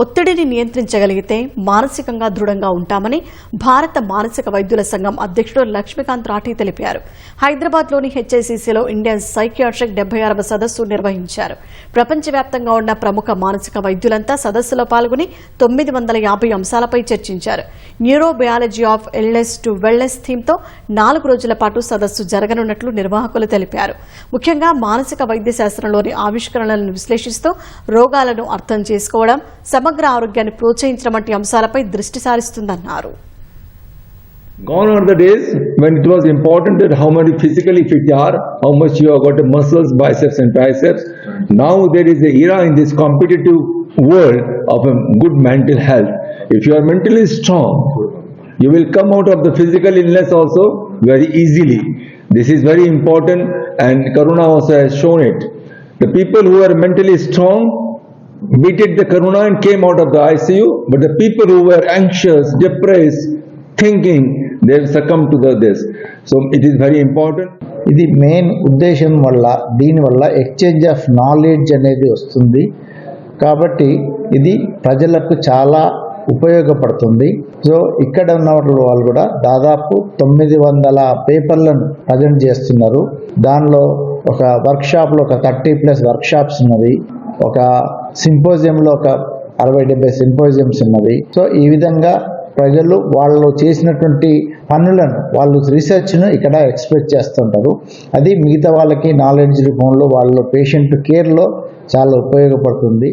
ఒత్తిడిని నియంత్రించగలిగితే మానసికంగా దృఢంగా ఉంటామని భారత మానసిక వైద్యుల సంఘం అధ్యక్షుడు లక్ష్మీకాంత్ రాఠీ తెలిపారు. హైదరాబాద్లోని హెచ్ఐసిసిలో ఇండియన్ సైకియాట్రిక్ 76వ సదస్సు నిర్వహించారు. ప్రపంచవ్యాప్తంగా ఉన్న ప్రముఖ మానసిక వైద్యులంతా సదస్సులో పాల్గొని 950 అంశాలపై చర్చించారు. Neurobiology of illness to wellness థీమ్తో 4 రోజుల పాటు సదస్సు జరగనున్నట్లు నిర్వాహకులు తెలిపారు. ముఖ్యంగా మానసిక వైద్య శాస్త్రంలోని ఆవిష్కరణలను విశ్లేషిస్తూ రోగాలను అర్థం చేసుకోవడం, సమగ్ర ఆరోగ్యాన్ని ప్రోత్సహించడం వంటి అంశాలపై దృష్టి సారిస్తుందన్నారు. Gone are the days when it was important that how many physically fit you are, how much you have got muscles, biceps and triceps. Now there is an era in this competitive world of a good mental health. If you are mentally strong, you will come out of the physical illness also very easily. This is very important and Corona also has shown it. The people who are mentally strong beat the corona and came out of the ICU, but the people who were anxious, depressed, thinking, they have succumbed to this. So it is very important. ఇది main ఉద్దేశం వల్ల దీనివల్ల exchange of knowledge అనేది వస్తుంది. కాబట్టి ఇది ప్రజలకు చాలా ఉపయోగపడుతుంది. సో ఇక్కడ ఉన్న వాళ్ళు కూడా దాదాపు 900 పేపర్లను ప్రజెంట్ చేస్తున్నారు. దానిలో ఒక వర్క్షాప్లో ఒక 30+ వర్క్షాప్స్ ఉన్నవి. ఒక సింపోజియంలో ఒక 60-70 సింపోజియంస్ ఉన్నవి. సో ఈ విధంగా ప్రజలు వాళ్ళు చేసినటువంటి పనులను వాళ్ళు రీసెర్చ్ను ఇక్కడ ఎక్స్ప్రెస్ చేస్తుంటారు. అది మిగతా వాళ్ళకి నాలెడ్జ్ రూపంలో వాళ్ళ పేషెంట్ కేర్లో చాలా ఉపయోగపడుతుంది.